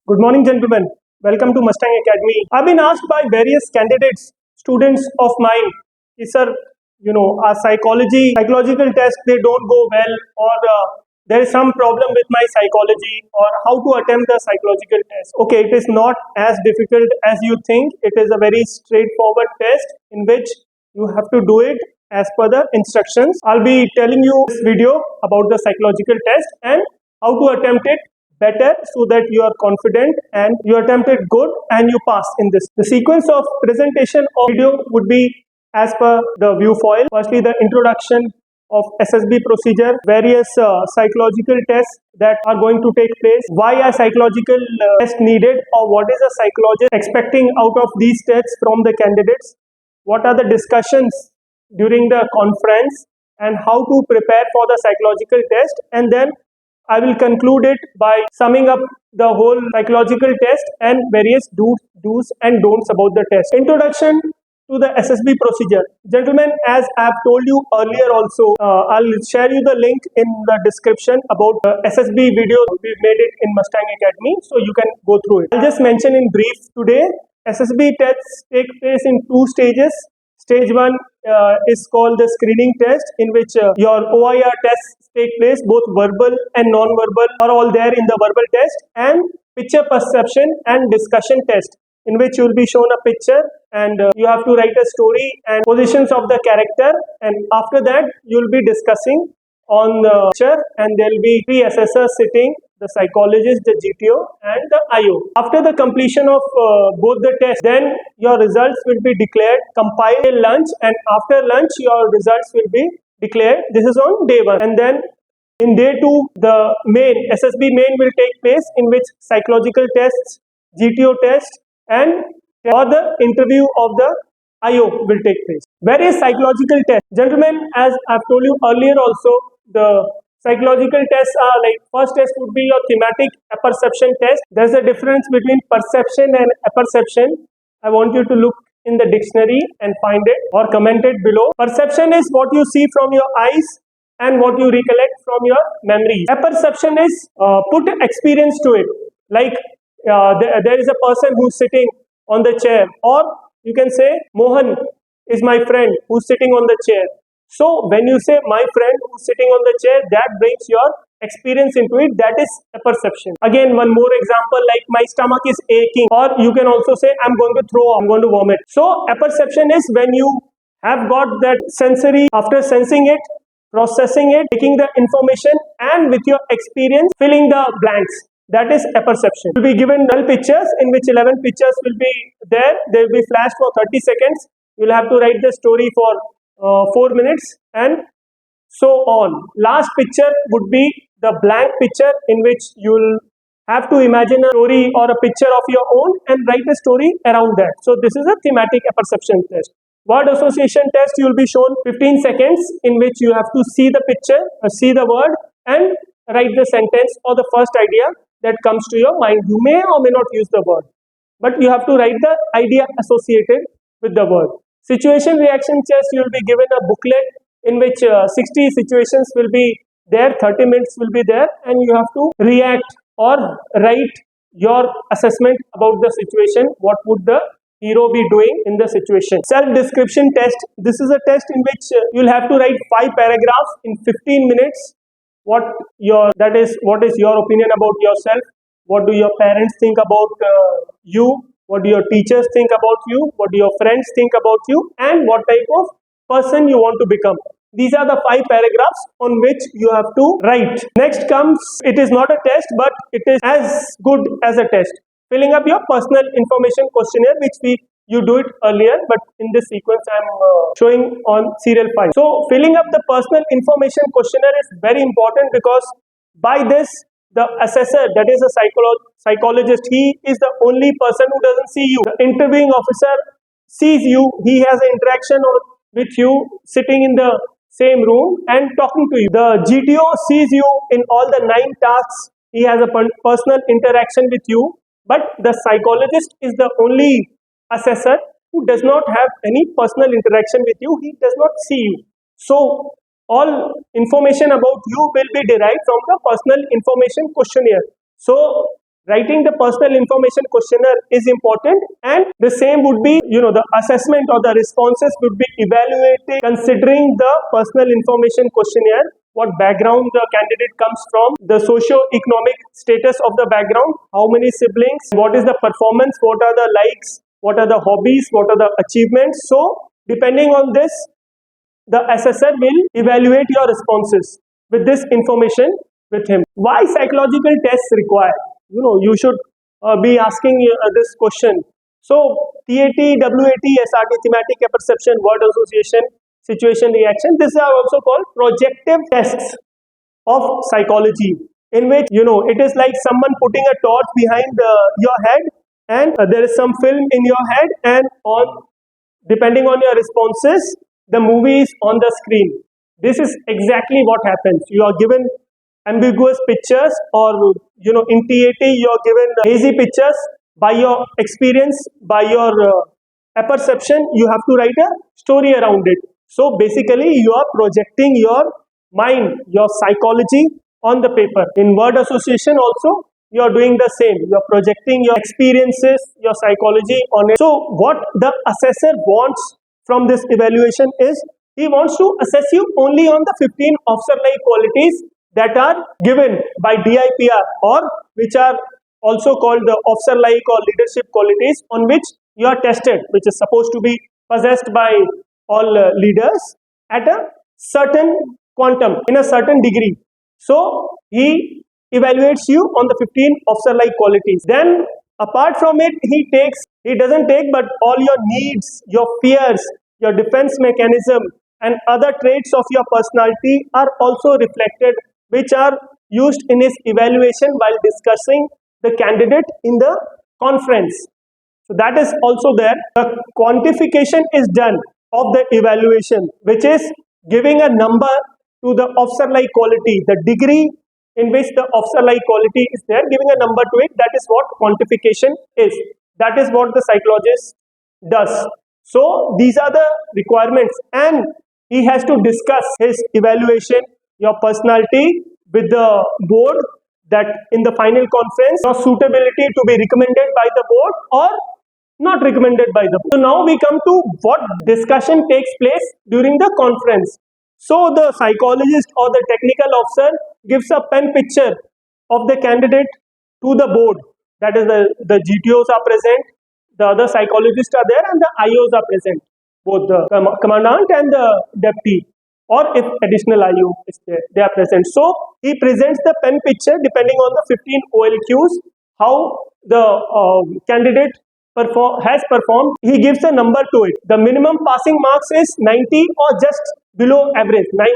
Good morning, gentlemen. Welcome to Mustang Academy. I've been asked by various candidates, students of mine, sir, our psychological tests, they don't go well, or there is some problem with my psychology, or how to attempt the psychological test. Okay, it is not as difficult as you think. It is a very straightforward test in which you have to do it as per the instructions. I'll be telling you this video about the psychological test and how to attempt it better so that you are confident and you attempt it good and you pass in this. The sequence of presentation of video would be as per the view foil. Firstly, the introduction of SSB procedure, various psychological tests that are going to take place, why are psychological tests needed, or what is a psychologist expecting out of these tests from the candidates, what are the discussions during the conference, and how to prepare for the psychological test, and then I will conclude it by summing up the whole psychological test and various do's and don'ts about the test. Introduction to the SSB procedure. Gentlemen, as I have told you earlier also, I'll share you the link in the description about the SSB video. We've made it in Mustang Academy, so you can go through it. I'll just mention in brief today, SSB tests take place in two stages. Stage 1 is called the screening test, in which your OIR tests take place. Both verbal and non-verbal are all there in the verbal test, and picture perception and discussion test, in which you will be shown a picture and you have to write a story and positions of the character, and after that you will be discussing on the picture, and there will be three assessors sitting, the psychologist, the GTO and the IO. After the completion of both the tests, then your results will be declared, compiled till lunch, and after lunch your results will be declared. This is on day 1, and then in day 2 the SSB main will take place, in which psychological tests, GTO test and or the interview of the IO will take place. Where is psychological test? Gentlemen, as I've told you earlier also, the psychological tests are like, first test would be your thematic apperception test. There's a difference between perception and apperception. I want you to look in the dictionary and find it or comment it below. Perception is what you see from your eyes and what you recollect from your memory. Apperception is put experience to it. Like there is a person who's sitting on the chair, or you can say Mohan is my friend who's sitting on the chair. So when you say my friend who's sitting on the chair, that brings your experience into it. That is a perception. Again, one more example, like my stomach is aching, or you can also say I'm going to throw up, I'm going to vomit. So a perception is when you have got that sensory, after sensing it, processing it, taking the information, and with your experience filling the blanks. That is a perception. You will be given 12 pictures, in which 11 pictures will be there. They will be flashed for 30 seconds. You will have to write the story for 4 minutes and so on. Last picture would be the blank picture, in which you will have to imagine a story or a picture of your own and write a story around that. So this is a thematic apperception test. Word association test, you will be shown 15 seconds, in which you have to see the picture, see the word, and write the sentence or the first idea that comes to your mind. You may or may not use the word, but you have to write the idea associated with the word. Situation reaction test, you will be given a booklet in which 60 situations will be there, 30 minutes will be there, and you have to react or write your assessment about the situation. What would the hero be doing in the situation? Self-description test. This is a test in which you'll have to write 5 paragraphs in 15 minutes. What is your opinion about yourself? What do your parents think about you? What do your teachers think about you? What do your friends think about you? And what type of person you want to become? These are the 5 paragraphs on which you have to write. Next comes, it is not a test, but it is as good as a test. Filling up your personal information questionnaire, which you do it earlier, but in this sequence I am showing on serial 5. So filling up the personal information questionnaire is very important, because by this the assessor, that is a psychologist, he is the only person who doesn't see you. The interviewing officer sees you, he has an interaction with you sitting in the same room and talking to you. The GTO sees you in all the 9 tasks, he has a personal interaction with you, but the psychologist is the only assessor who does not have any personal interaction with you, he does not see you. So all information about you will be derived from the personal information questionnaire. So writing the personal information questionnaire is important, and the same would be, the assessment or the responses would be evaluated considering the personal information questionnaire, what background the candidate comes from, the socio-economic status of the background, how many siblings, what is the performance, what are the likes, what are the hobbies, what are the achievements. So depending on this, the assessor will evaluate your responses with this information with him. Why psychological tests required? You should be asking this question. So TAT, WAT, SRT, thematic, apperception, word association, situation, reaction. These are also called projective tests of psychology, in which it is like someone putting a torch behind your head, and there is some film in your head, and depending on your responses, the movie is on the screen. This is exactly what happens. You are given ambiguous pictures, or in TAT you are given hazy pictures. By your experience, by your apperception, you have to write a story around it. So basically you are projecting your mind, your psychology on the paper. In word association also you are doing the same. You are projecting your experiences, your psychology on it. So what the assessor wants from this evaluation is, he wants to assess you only on the 15 officer-like qualities that are given by DIPR, or which are also called the officer-like or leadership qualities, on which you are tested, which is supposed to be possessed by all leaders at a certain quantum, in a certain degree. So he evaluates you on the 15 officer-like qualities. Then apart from it, he doesn't take, but all your needs, your fears, your defense mechanism, and other traits of your personality are also reflected, which are used in his evaluation while discussing the candidate in the conference. So that is also there. The quantification is done of the evaluation, which is giving a number to the officer-like quality, the degree in which the officer-like quality is there, giving a number to it. That is what quantification is. That is what the psychologist does. So these are the requirements, and he has to discuss his evaluation, your personality, with the board, that in the final conference, your suitability to be recommended by the board or not recommended by the board. So now we come to what discussion takes place during the conference. So the psychologist or the technical officer gives a pen picture of the candidate to the board. That is, the GTOs are present, the other psychologists are there, and the IOs are present, both the commandant and the deputy, or if additional IO is there, they are present. So he presents the pen picture depending on the 15 OLQs, how the candidate has performed. He gives a number to it. The minimum passing marks is 90 or just below average, 90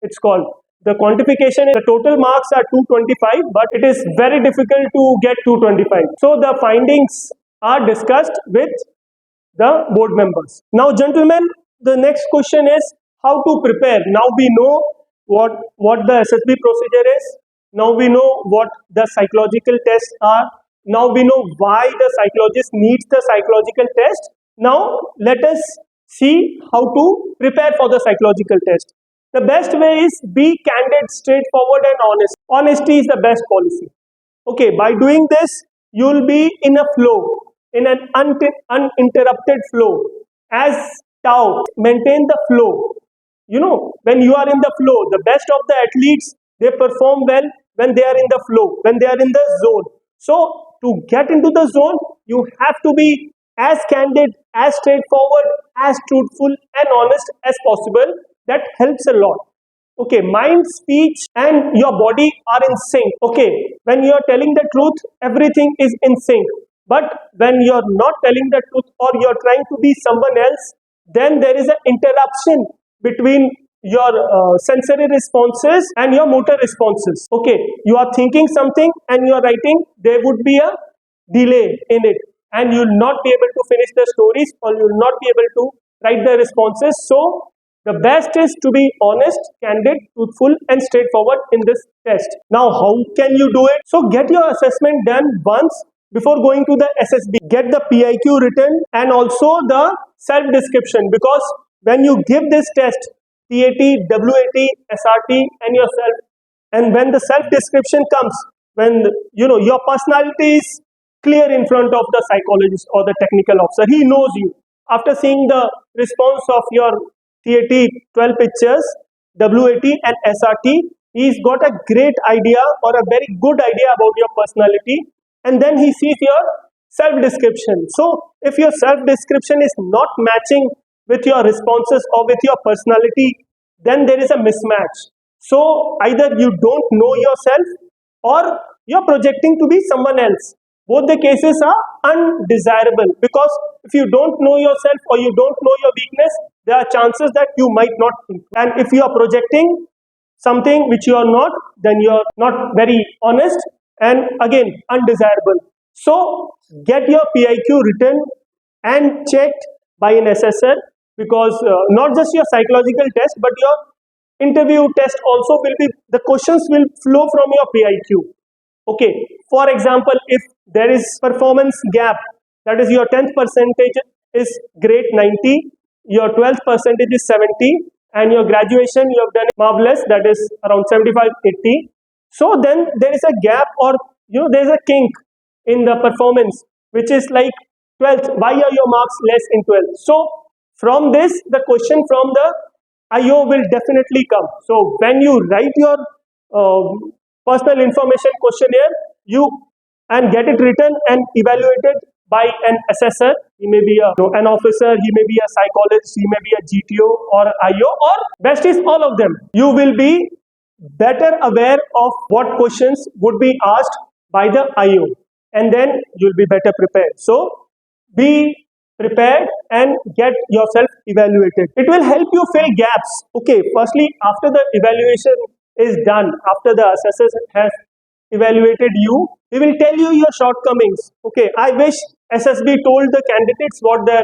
it's called. The quantification is, the total marks are 225, but it is very difficult to get 225. So the findings are discussed with the board members. Now gentlemen, the next question is how to prepare. Now we know what the SSB procedure is. Now we know what the psychological tests are. Now we know why the psychologist needs the psychological test. Now let us see how to prepare for the psychological test. The best way is be candid, straightforward and honest. Honesty is the best policy. Okay, by doing this, you will be in a flow, in an uninterrupted flow. As Tao, maintain the flow. When you are in the flow, the best of the athletes, they perform well when they are in the flow, when they are in the zone. So to get into the zone, you have to be as candid, as straightforward, as truthful and honest as possible. That helps a lot. Okay, mind, speech and your body are in sync. Okay, when you are telling the truth, everything is in sync. But when you are not telling the truth, or you are trying to be someone else, then there is an interruption between your sensory responses and your motor responses. Okay, you are thinking something and you are writing, there would be a delay in it, and you will not be able to finish the stories, or you will not be able to write the responses. So the best is to be honest, candid, truthful and straightforward in this test. Now how can you do it? So get your assessment done once before going to the SSB. Get the PIQ written and also the self-description, because when you give this test, TAT, WAT, SRT and yourself, and when the self-description comes, when your personality is clear in front of the psychologist or the technical officer. He knows you. After seeing the response of your TAT 12 pictures, WAT and SRT, he's got a great idea or a very good idea about your personality, and then he sees your self description. So if your self description is not matching with your responses or with your personality, then there is a mismatch. So either you don't know yourself or you're projecting to be someone else. Both the cases are undesirable, because if you don't know yourself or you don't know your weakness, there are chances that you might not improve. And if you are projecting something which you are not, then you are not very honest and again undesirable. So get your PIQ written and checked by an assessor, because not just your psychological test but your interview test also will be, the questions will flow from your PIQ. Okay, for example, if there is performance gap, that is your 10th percentage is grade 90, your 12th percentage is 70, and your graduation you have done marvelous, that is around 75, 80. So then there is a gap, or there is a kink in the performance, which is like 12th, why are your marks less in 12th? So from this, the question from the IO will definitely come. So when you write your personal information questionnaire, you and get it written and evaluated by an assessor. He may be an officer, he may be a psychologist, he may be a GTO or IO, or best is all of them. You will be better aware of what questions would be asked by the IO, and then you'll be better prepared. So be prepared and get yourself evaluated. It will help you fill gaps. Okay, firstly, after the evaluation is done, after the assessor has evaluated you, he will tell you your shortcomings. Okay, I wish SSB told the candidates what their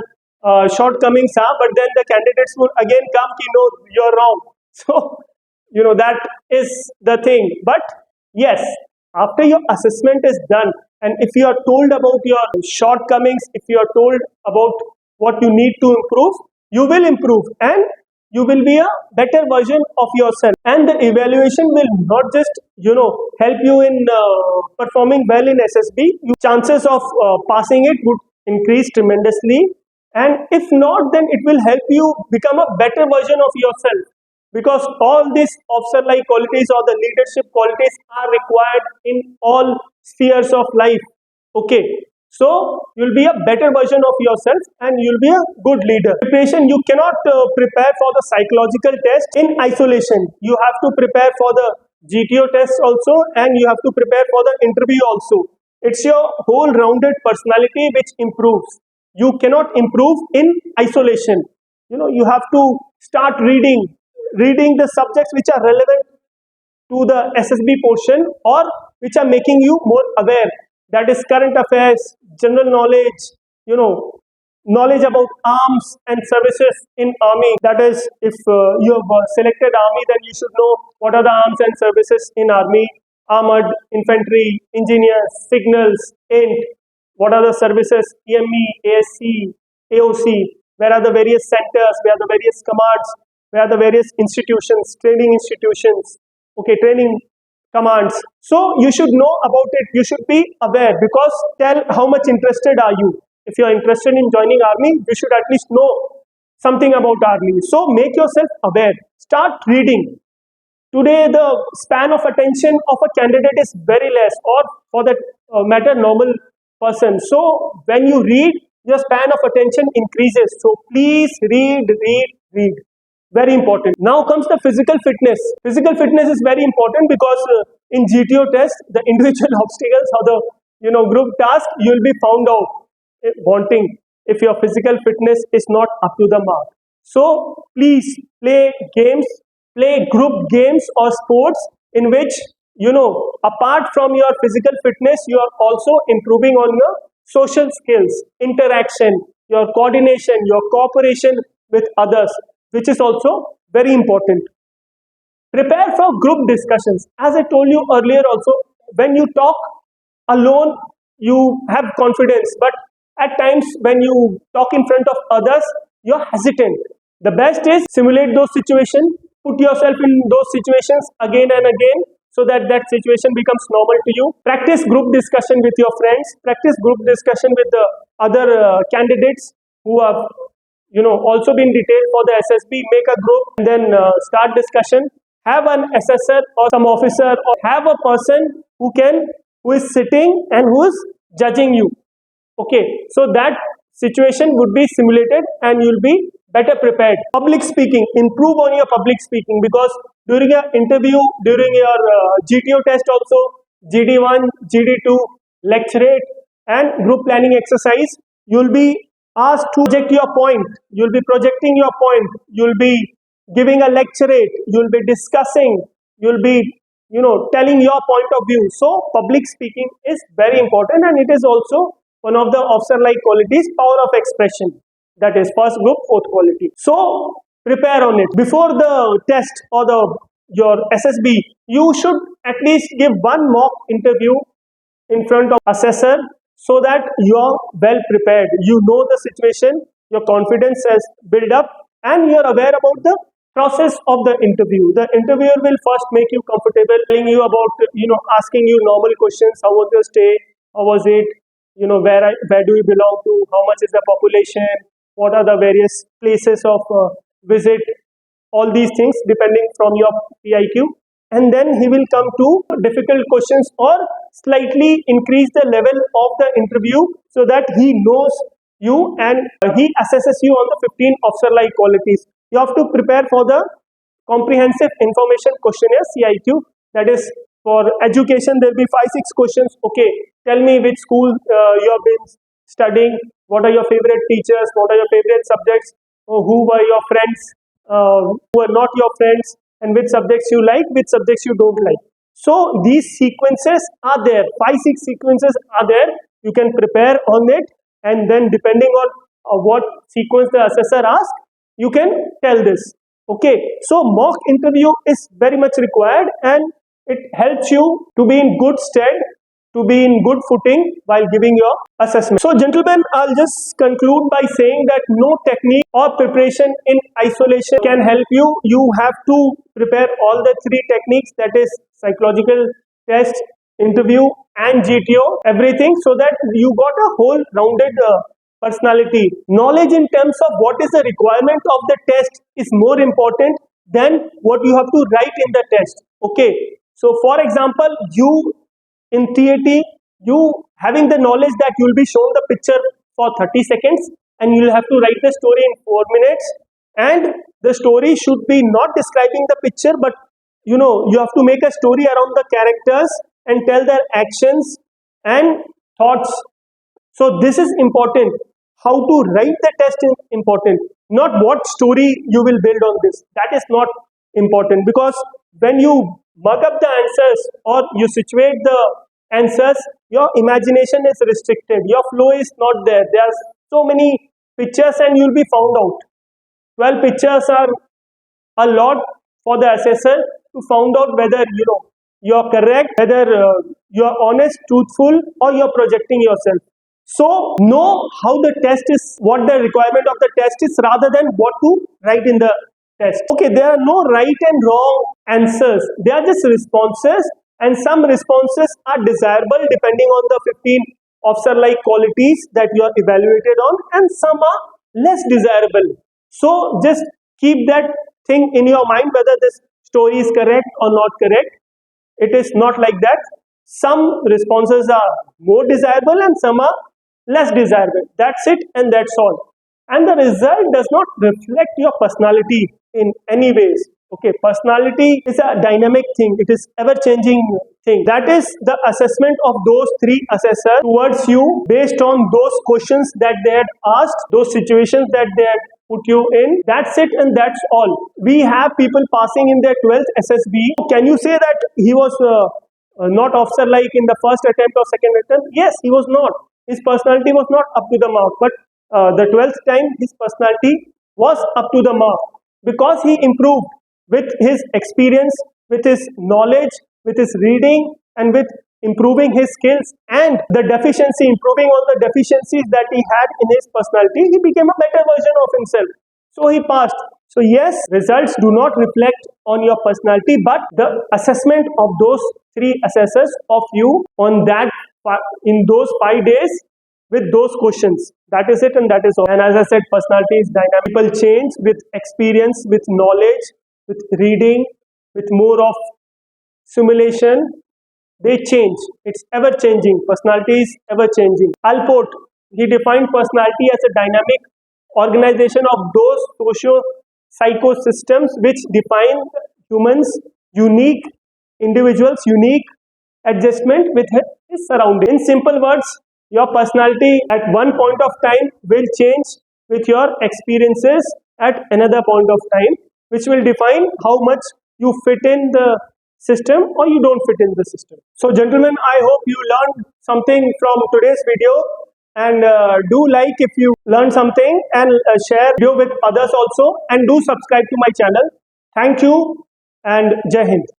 shortcomings are, but then the candidates will again come, no, you're wrong. So, that is the thing. But yes, after your assessment is done, and if you are told about your shortcomings, if you are told about what you need to improve, you will improve and you will be a better version of yourself. And the evaluation will not just, help you in performing well in SSB. Chances of passing it would increase tremendously. And if not, then it will help you become a better version of yourself. Because all these officer-like qualities or the leadership qualities are required in all spheres of life. Okay, so you'll be a better version of yourself and you'll be a good leader. Preparation, you cannot prepare for the psychological test in isolation. You have to prepare for the GTO test also, and you have to prepare for the interview also. It's your whole rounded personality which improves. You cannot improve in isolation. You have to start reading the subjects which are relevant to the SSB portion or which are making you more aware. That is current affairs, general knowledge, knowledge about arms and services in army. That is, if you have selected army, then you should know what are the arms and services in army: armored, infantry, engineers, signals, int. What are the services? EME, ASC, AOC. Where are the various centers? Where are the various commands? Where are the various institutions, training institutions? Okay, training commands. So you should know about it. You should be aware, because tell how much interested are you. If you are interested in joining army, you should at least know something about army. So make yourself aware. Start reading. Today the span of attention of a candidate is very less, or for that matter normal person. So when you read, your span of attention increases. So please read. Very important. Now comes the physical fitness. Physical fitness is very important because in GTO test, the individual obstacles or the group task, you will be found out wanting if your physical fitness is not up to the mark. So please play games, play group games or sports in which apart from your physical fitness, you are also improving on your social skills, interaction, your coordination, your cooperation with others, which is also very important. Prepare for group discussions. As I told you earlier also, when you talk alone, you have confidence, but at times when you talk in front of others, you're hesitant. The best is simulate those situations, put yourself in those situations again and again, so that that situation becomes normal to you. Practice group discussion with your friends. Practice group discussion with the other candidates who have also been detailed for the SSB. Make a group and then start discussion. Have an assessor or some officer, or have a person who is sitting and who is judging you. Okay, so that situation would be simulated and you'll be better prepared. Public speaking, improve on your public speaking, because during your interview, during your GTO test also, GD1, GD2, lecturate and group planning exercise, you'll be asked to project your point. You'll be projecting your point. You'll be giving a lecturate. You'll be discussing. You'll be telling your point of view. So public speaking is very important, and it is also one of the officer-like qualities, power of expression. That is first group, fourth quality. So prepare on it. Before the test or your SSB, you should at least give one mock interview in front of assessor, so that you are well prepared. You know the situation, your confidence has built up, and you are aware about the process of the interview. The interviewer will first make you comfortable, telling you about, asking you normal questions. How was your stay? How was it? Where do you belong to? How much is the population? What are the various places of visit? All these things depending from your PIQ. And then he will come to difficult questions, or slightly increase the level of the interview, so that he knows you and he assesses you on the 15 officer-like qualities. You have to prepare for the comprehensive information questionnaire, CIQ. That is for education. There will be 5-6 questions. Okay, tell me which school you have been studying. What are your favorite teachers? What are your favorite subjects? Who were your friends? Who are not your friends? And which subjects you like, which subjects you don't like. So these sequences are there. 5-6 sequences are there. You can prepare on it, and then depending on what sequence the assessor asks, you can tell this. Okay, so mock interview is very much required, and it helps you to be in good stead, to be in good footing while giving your assessment. So gentlemen, I'll just conclude by saying that no technique or preparation in isolation can help you. You have to prepare all the 3 techniques, that is psychological test, interview and GTO, everything, so that you got a whole rounded personality. Knowledge in terms of what is the requirement of the test is more important than what you have to write in the test. Okay, so for example, you in TAT, you having the knowledge that you will be shown the picture for 30 seconds and you will have to write the story in 4 minutes, and the story should be not describing the picture, but you have to make a story around the characters and tell their actions and thoughts. So this is important. How to write the test is important, not what story you will build on this. That is not important, because when you mug up the answers or you situate the answers, your imagination is restricted, your flow is not there. There are so many pictures and you will be found out. 12 pictures are a lot for the assessor to find out whether you are correct, whether you are honest, truthful, or you are projecting yourself. So know how the test is, what the requirement of the test is, rather than what to write in the test. Okay, there are no right and wrong answers. They are just responses, and some responses are desirable depending on the 15 officer-like qualities that you are evaluated on, and some are less desirable. So just keep that thing in your mind, whether this story is correct or not correct. It is not like that. Some responses are more desirable and some are less desirable. That's it, and that's all. And the result does not reflect your personality in any ways. Okay, personality is a dynamic thing. It is ever-changing thing. That is the assessment of those 3 assessors towards you based on those questions that they had asked, those situations that they had put you in. That's it, and that's all. We have people passing in their 12th SSB. Can you say that he was not officer-like in the first attempt or second attempt? Yes, he was not. His personality was not up to the mark, but the 12th time his personality was up to the mark, because he improved with his experience, with his knowledge, with his reading, and with improving his skills and the deficiency, improving on the deficiencies that he had in his personality. He became a better version of himself. So he passed. So yes, results do not reflect on your personality, but the assessment of those 3 assessors of you on that in those 5 days with those questions. That is it, and that is all. And as I said, personality is dynamic. People change with experience, with knowledge, with reading, with more of simulation. They change. It's ever changing. Personality is ever changing. Alport, he defined personality as a dynamic organization of those socio-psychosystems which define humans' unique individuals, unique adjustment with his surroundings. In simple words, your personality at one point of time will change with your experiences at another point of time, which will define how much you fit in the system or you don't fit in the system. So gentlemen, I hope you learned something from today's video, and do like if you learned something, and share video with others also, and do subscribe to my channel. Thank you and Jai Hind.